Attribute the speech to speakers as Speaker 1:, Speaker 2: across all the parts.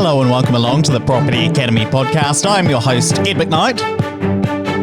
Speaker 1: Hello and welcome along to the Property Academy podcast. I'm your host, Ed McKnight.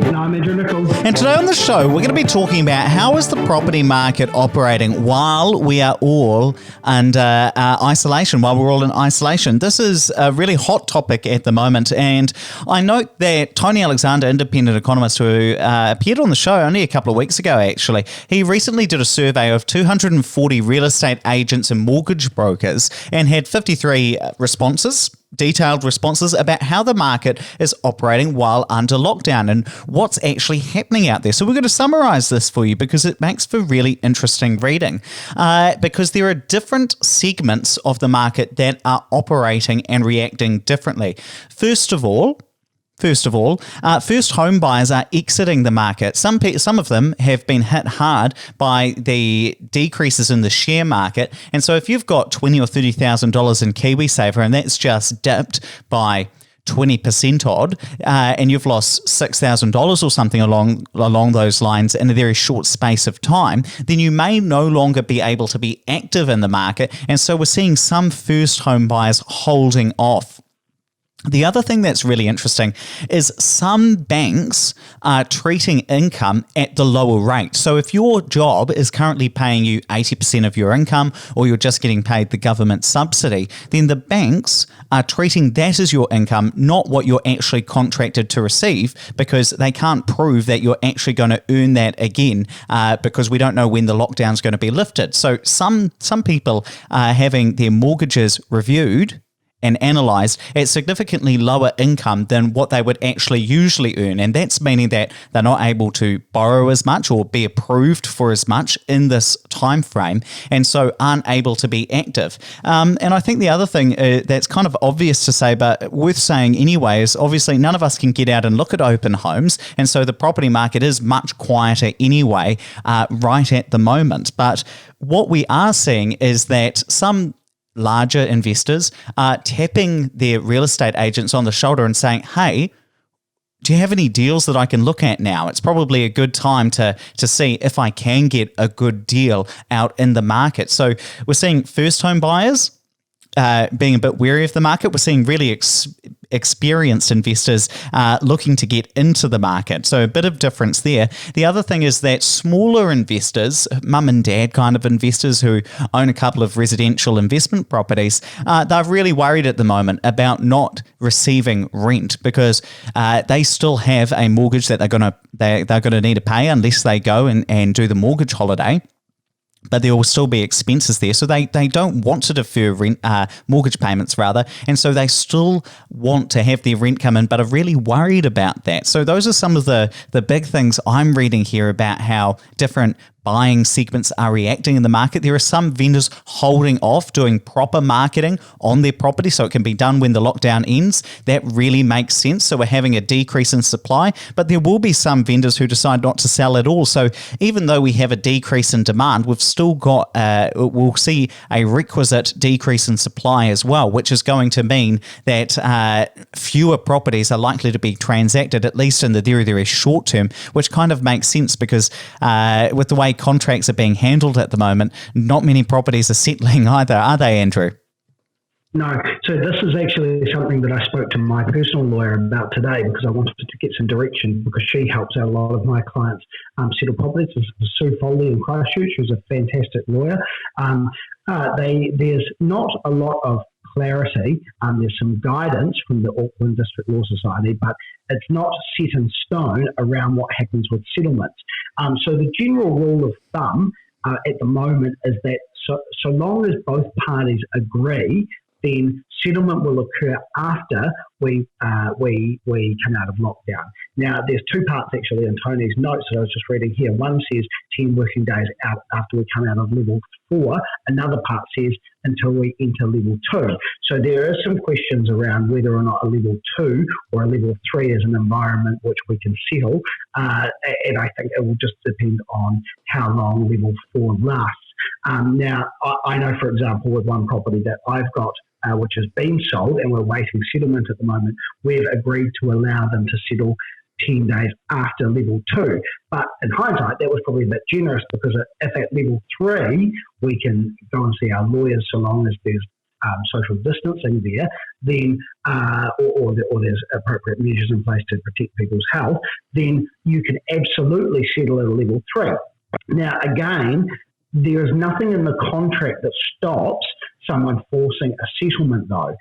Speaker 2: And I'm Andrew Nichols.
Speaker 1: And today on the show, we're going to be talking about how is the property market operating while we are all under isolation, while we're all in isolation. This is a really hot topic at the moment. And I note that Tony Alexander, independent economist who appeared on the show only a couple of weeks ago, actually, he recently did a survey of 240 real estate agents and mortgage brokers and had 53 detailed responses about how the market is operating while under lockdown and what's actually happening out there. So we're going to summarize this for you because it makes for really interesting reading because there are different segments of the market that are operating and reacting differently. First of all, first home buyers are exiting the market. Some of them have been hit hard by the decreases in the share market. And so if you've got $20,000 or $30,000 in KiwiSaver and that's just dipped by 20% odd, and you've lost $6,000 or something along those lines in a very short space of time, then you may no longer be able to be active in the market. And so we're seeing some first home buyers holding off. The other thing that's really interesting is some banks are treating income at the lower rate. So if your job is currently paying you 80% of your income or you're just getting paid the government subsidy, then the banks are treating that as your income, not what you're actually contracted to receive, because they can't prove that you're actually going to earn that again because we don't know when the lockdown is going to be lifted. So some people are having their mortgages reviewed and analysed at significantly lower income than what they would actually usually earn. And that's meaning that they're not able to borrow as much or be approved for as much in this time frame, and so aren't able to be active. And I think the other thing that's kind of obvious to say, but worth saying anyway, is obviously none of us can get out and look at open homes. And so the property market is much quieter anyway, right at the moment. But what we are seeing is that some larger investors are tapping their real estate agents on the shoulder and saying, hey, do you have any deals that I can look at now? It's probably a good time to see if I can get a good deal out in the market. So we're seeing first home buyers being a bit wary of the market. We're seeing really experienced investors looking to get into the market. So a bit of difference there. The other thing is that smaller investors, mum and dad kind of investors who own a couple of residential investment properties, they're really worried at the moment about not receiving rent because they still have a mortgage that they're going to need to pay unless they go and do the mortgage holiday. But there will still be expenses there. So they don't want to defer rent, mortgage payments rather. And so they still want to have their rent come in, but are really worried about that. So those are some of the big things I'm reading here about how different buying segments are reacting in the market. There are some vendors holding off doing proper marketing on their property so it can be done when the lockdown ends. That really makes sense. So we're having a decrease in supply, but there will be some vendors who decide not to sell at all. So even though we have a decrease in demand, we've still got, we'll see a requisite decrease in supply as well, which is going to mean that fewer properties are likely to be transacted, at least in the very, very short term, which kind of makes sense because with the way contracts are being handled at the moment, not many properties are settling either, are they, Andrew?
Speaker 2: No. So this is actually something that I spoke to my personal lawyer about today because I wanted to get some direction because she helps out a lot of my clients settle properties. This is Sue Foley in Christchurch, who's a fantastic lawyer. There's not a lot of clarity. There's some guidance from the Auckland District Law Society, but it's not set in stone around what happens with settlements. So the general rule of thumb at the moment is that so long as both parties agree, then settlement will occur after we come out of lockdown. Now, there's two parts actually in Tony's notes that I was just reading here. One says 10 working days out after we come out of level 4. Another part says until we enter level 2. So there are some questions around whether or not a level 2 or a level 3 is an environment which we can settle. And I think it will just depend on how long level 4 lasts. Now, I know, for example, with one property that I've got, which has been sold and we're waiting settlement at the moment, we've agreed to allow them to settle 10 days after level 2. But in hindsight, that was probably a bit generous because if at level 3, we can go and see our lawyers so long as there's social distancing there, then or there's appropriate measures in place to protect people's health, then you can absolutely settle at a level 3. Now, again, there is nothing in the contract that stops someone forcing a settlement, though.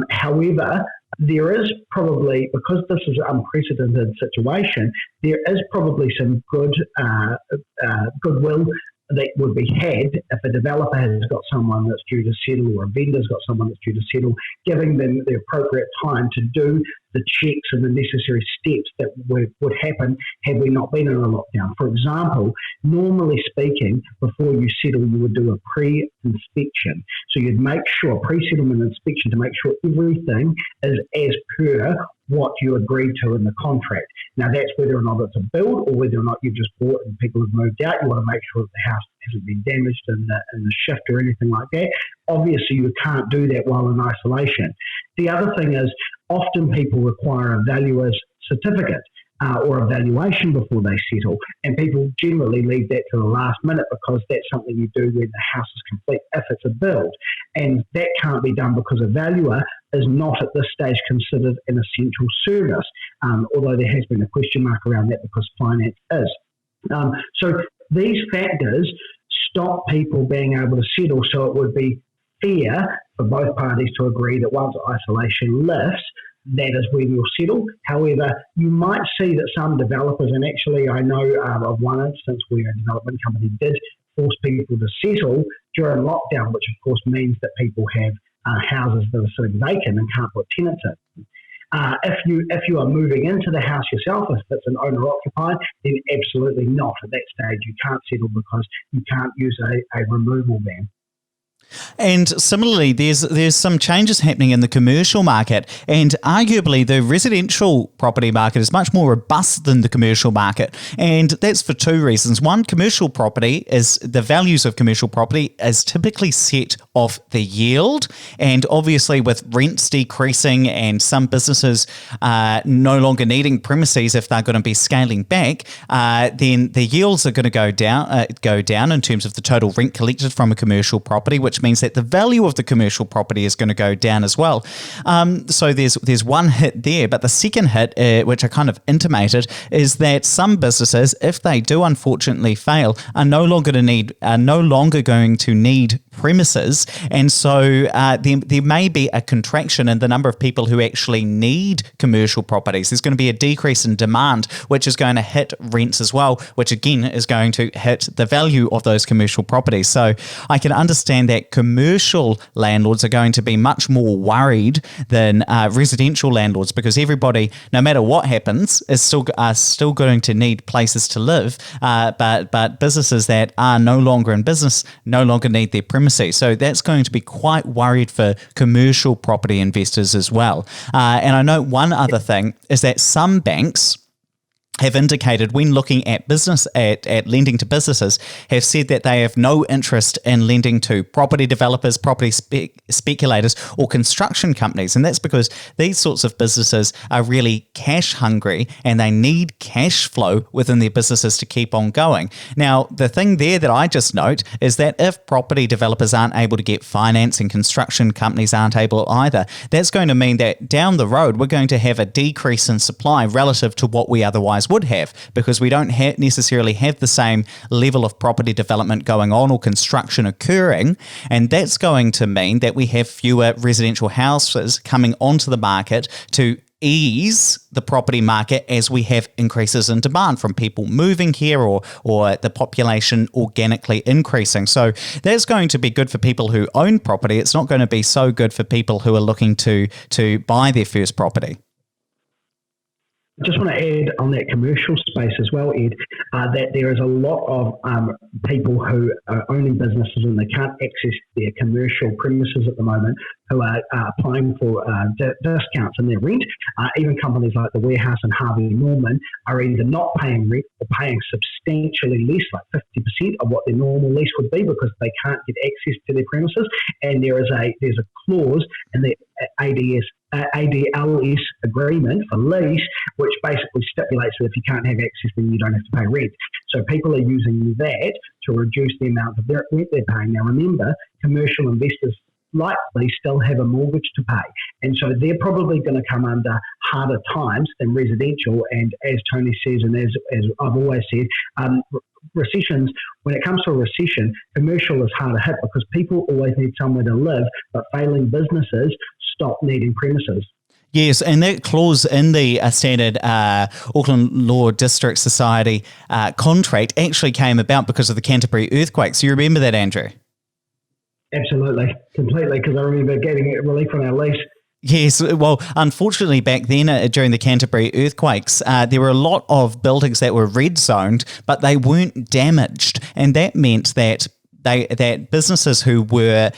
Speaker 2: However, there is probably, because this is an unprecedented situation, there is probably some goodwill that would be had if a developer has got someone that's due to settle, or a vendor's got someone that's due to settle, giving them the appropriate time to do the checks and the necessary steps that would happen had we not been in a lockdown. For example, normally speaking, before you settle, you would do a pre-inspection. So you'd make sure, pre-settlement inspection, to make sure everything is as per what you agreed to in the contract. Now, that's whether or not it's a build or whether or not you've just bought and people have moved out. You want to make sure that the house hasn't been damaged in the shift or anything like that. Obviously, you can't do that while in isolation. The other thing is, often people require a valuer's certificate or a valuation before they settle, and people generally leave that to the last minute because that's something you do when the house is complete, if it's a build. And that can't be done because a valuer is not at this stage considered an essential service, although there has been a question mark around that because finance is. So these factors stop people being able to settle, so it would be fair for both parties to agree that once isolation lifts, that is when you'll settle. However, you might see that some developers, and actually I know of one instance where a development company did force people to settle during lockdown, which of course means that people have houses that are sitting vacant and can't put tenants in. If you are moving into the house yourself, if it's an owner-occupied, then absolutely not. At that stage, you can't settle because you can't use a removal ban.
Speaker 1: And similarly, there's some changes happening in the commercial market, and arguably the residential property market is much more robust than the commercial market, and that's for two reasons. One, commercial property is the values of commercial property is typically set off the yield, and obviously with rents decreasing and some businesses no longer needing premises if they're going to be scaling back, then the yields are going to go down in terms of the total rent collected from a commercial property, which means that the value of the commercial property is going to go down as well. So there's one hit there, but the second hit, which I kind of intimated, is that some businesses, if they do unfortunately fail, are no longer going to need premises, and so there may be a contraction in the number of people who actually need commercial properties. There's going to be a decrease in demand, which is going to hit rents as well, which again is going to hit the value of those commercial properties. So I can understand that commercial landlords are going to be much more worried than residential landlords, because everybody, no matter what happens, is still going to need places to live, but businesses that are no longer in business no longer need their premises. So that's going to be quite worried for commercial property investors as well. And I know one other thing is that some banks have indicated, when looking at lending to businesses, have said that they have no interest in lending to property developers, property speculators, or construction companies. And that's because these sorts of businesses are really cash hungry and they need cash flow within their businesses to keep on going. Now, the thing there that I just note is that if property developers aren't able to get finance and construction companies aren't able either, that's going to mean that down the road, we're going to have a decrease in supply relative to what we otherwise would have, because we don't necessarily have the same level of property development going on or construction occurring, and that's going to mean that we have fewer residential houses coming onto the market to ease the property market as we have increases in demand from people moving here or the population organically increasing. So that's going to be good for people who own property. It's not going to be so good for people who are looking to buy their first property.
Speaker 2: I just want to add on that commercial space as well, Ed, that there is a lot of people who are owning businesses and they can't access their commercial premises at the moment, who are applying for discounts in their rent. Even companies like the Warehouse and Harvey Norman are either not paying rent or paying substantially less, like 50% of what their normal lease would be, because they can't get access to their premises. And there's a clause in the ADLS agreement for lease, which basically stipulates that if you can't have access, then you don't have to pay rent. So people are using that to reduce the amount of rent they're paying. Now remember, commercial investors likely still have a mortgage to pay. And so they're probably going to come under harder times than residential. And as Tony says, and as I've always said, recessions, when it comes to a recession, commercial is harder hit because people always need somewhere to live, but failing businesses stop needing premises.
Speaker 1: Yes, and that clause in the standard Auckland Law District Society contract actually came about because of the Canterbury earthquakes. You remember that, Andrew?
Speaker 2: Absolutely, completely, because I remember getting relief on our lease.
Speaker 1: Yes, well, unfortunately back then during the Canterbury earthquakes, there were a lot of buildings that were red zoned, but they weren't damaged, and that meant that that businesses who were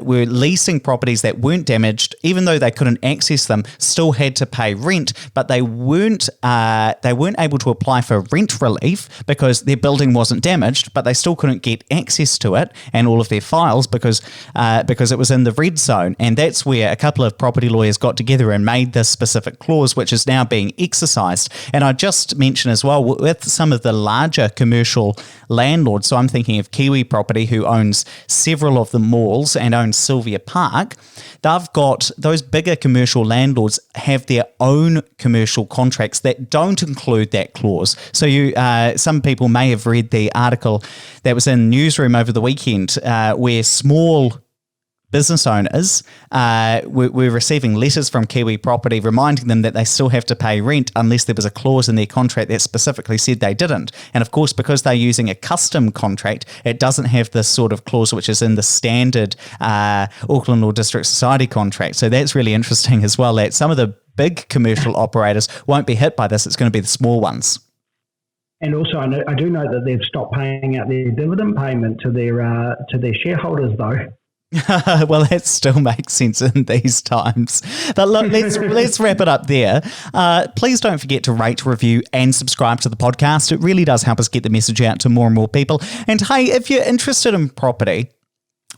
Speaker 1: leasing properties that weren't damaged, even though they couldn't access them, still had to pay rent, but they weren't able to apply for rent relief because their building wasn't damaged, but they still couldn't get access to it and all of their files because it was in the red zone. And that's where a couple of property lawyers got together and made this specific clause, which is now being exercised. And I just mentioned as well, with some of the larger commercial landlords, so I'm thinking of Kiwi Property, who owns several of the malls and owns Sylvia Park, they've got those bigger commercial landlords have their own commercial contracts that don't include that clause. So some people may have read the article that was in Newsroom over the weekend where small business owners were receiving letters from Kiwi Property reminding them that they still have to pay rent unless there was a clause in their contract that specifically said they didn't. And of course, because they're using a custom contract, it doesn't have this sort of clause which is in the standard Auckland Law District Society contract. So that's really interesting as well, that some of the big commercial operators won't be hit by this. It's going to be the small ones.
Speaker 2: And also, I do know that they've stopped paying out their dividend payment to their shareholders, though.
Speaker 1: Well, that still makes sense in these times. But look, let's wrap it up there. Please don't forget to rate, review, and subscribe to the podcast. It really does help us get the message out to more and more people. And hey, if you're interested in property,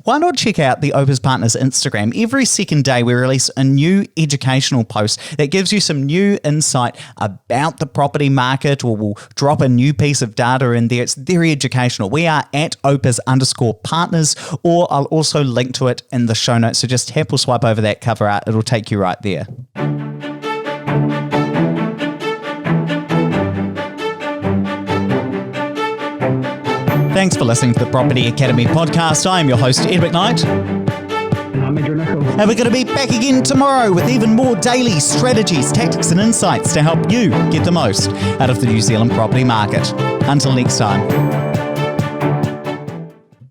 Speaker 1: why not check out the Opus Partners Instagram? Every second day we release a new educational post that gives you some new insight about the property market, or we'll drop a new piece of data in there. It's very educational. We are at Opus_partners, or I'll also link to it in the show notes. So just tap or swipe over that cover art. It'll take you right there. Thanks for listening to the Property Academy podcast. I am your host, Ed McKnight.
Speaker 2: And I'm Andrew Nichols.
Speaker 1: And we're going to be back again tomorrow with even more daily strategies, tactics and insights to help you get the most out of the New Zealand property market. Until next time.